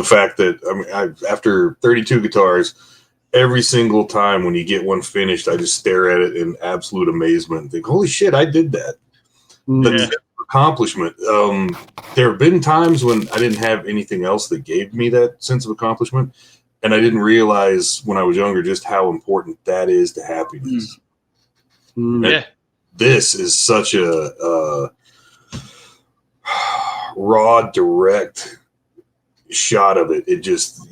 fact that, I mean, after 32 guitars, every single time when you get one finished, I just stare at it in absolute amazement and think, holy shit, I did that. The accomplishment. There have been times when I didn't have anything else that gave me that sense of accomplishment, and I didn't realize when I was younger just how important that is to happiness. This is such a raw, direct shot of it. It just,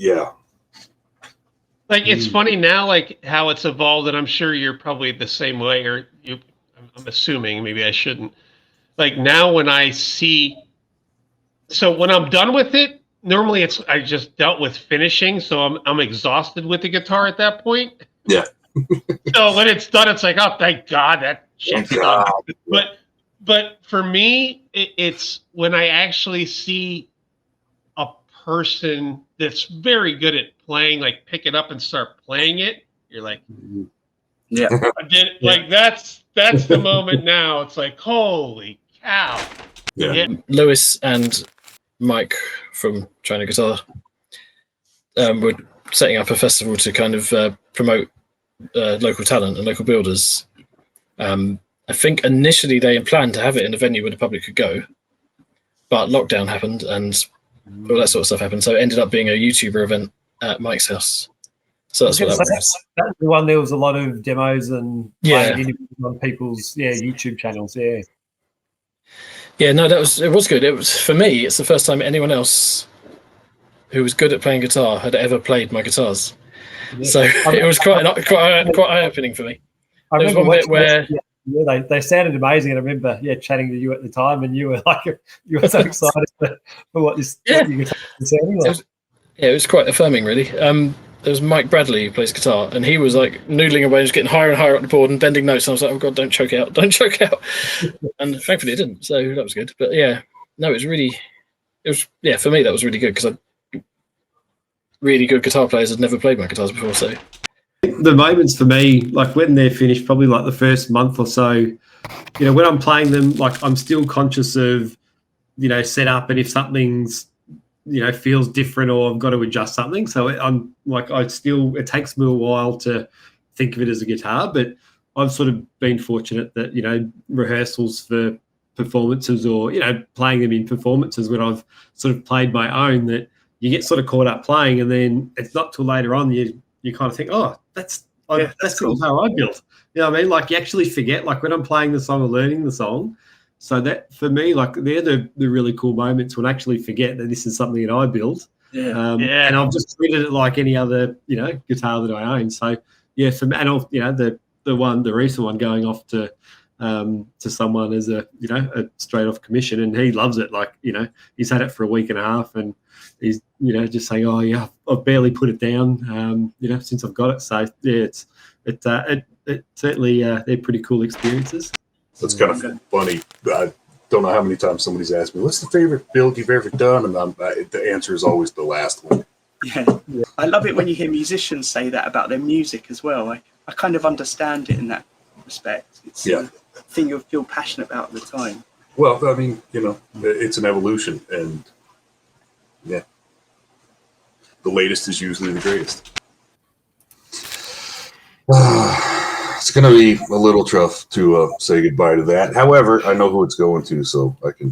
Like, it's funny now, like how it's evolved, and I'm sure you're probably the same way, or I'm assuming, maybe I shouldn't. Like now when I see, so when I'm done with it, normally I just dealt with finishing, so I'm exhausted with the guitar at that point. Yeah. So when it's done, it's like, oh, thank God that shit's done. But for me, it's when I actually see a person that's very good at playing, like pick it up and start playing it, you're like, yeah, I did it. Like that's the moment now. It's like, holy cow. Yeah. Lewis and Mike from China Guitar were setting up a festival to kind of promote local talent and local builders. I think initially they planned to have it in a venue where the public could go, but lockdown happened and all that sort of stuff happened. So it ended up being a YouTuber event at Mike's house. So that's what that was. That's the one. There was a lot of demos and interviews on people's YouTube channels. Yeah, no, it was good. It was, for me, it's the first time anyone else who was good at playing guitar had ever played my guitars. Yeah. So it was quite eye-opening for me. There was one bit where they sounded amazing, and I remember chatting to you at the time, and you were so excited for what this what your guitar was sounding like. It was quite affirming, really. There was Mike Bradley who plays guitar, and he was like noodling away, just getting higher and higher up the board and bending notes. And I was like, "Oh God, don't choke out, don't choke out!" And thankfully it didn't, so that was good. But for me that was really good because really good guitar players had never played my guitars before. So the moments for me, like when they're finished, probably like the first month or so, when I'm playing them, like I'm still conscious of, setup, and if something's feels different or I've got to adjust something. So I'm like, it takes me a while to think of it as a guitar, but I've sort of been fortunate that, rehearsals for performances or, playing them in performances when I've sort of played my own, that you get sort of caught up playing, and then it's not till later on you kind of think, oh, that's cool. How I built. You know what I mean? Like you actually forget, like when I'm playing the song or learning the song. So that for me, like they're the really cool moments when I actually forget that this is something that I built. And I've just treated it like any other, guitar that I own. So for me, and the recent one going off to someone as a straight off commission, and he loves it. Like, he's had it for a week and a half, and he's, just saying, oh yeah, I've barely put it down, since I've got it. So it certainly, they're pretty cool experiences. That's kind of funny. I don't know how many times somebody's asked me, what's the favorite build you've ever done? And the answer is always the last one. Yeah. I love it when you hear musicians say that about their music as well. I kind of understand it in that respect. It's a thing you feel passionate about at the time. Well, I mean, it's an evolution, and the latest is usually the greatest. It's going to be a little tough to say goodbye to that. However, I know who it's going to, so I can,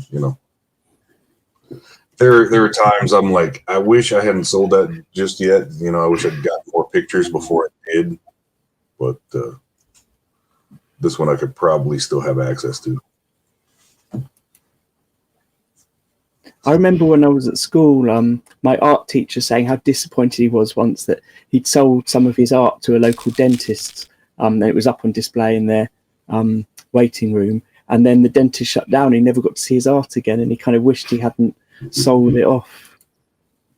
There are times I'm like, I wish I hadn't sold that just yet. I wish I'd got more pictures before I did. But this one I could probably still have access to. I remember when I was at school, my art teacher saying how disappointed he was once that he'd sold some of his art to a local dentist. And it was up on display in their waiting room. And then the dentist shut down. He never got to see his art again. And he kind of wished he hadn't sold it off.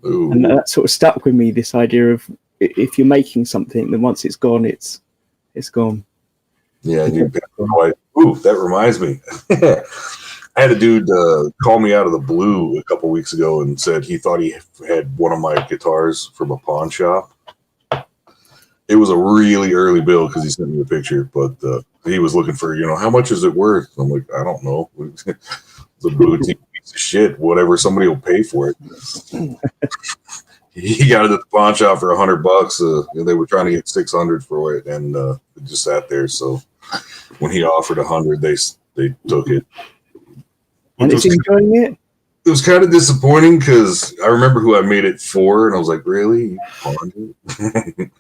Ooh. And that sort of stuck with me, this idea of if you're making something, then once it's gone, it's gone. Yeah. Ooh, that reminds me. I had a dude call me out of the blue a couple weeks ago and said he thought he had one of my guitars from a pawn shop. It was a really early build because he sent me a picture, but he was looking for, how much is it worth? I'm like, I don't know. It's a boutique piece of shit. Whatever, somebody will pay for it. he got it at the pawn shop for $100. They were trying to get 600 for it, and it just sat there. So when he offered 100, they took it. And it's enjoying it. It was kind of disappointing because I remember who I made it for, and I was like, "Really? You pawned it?"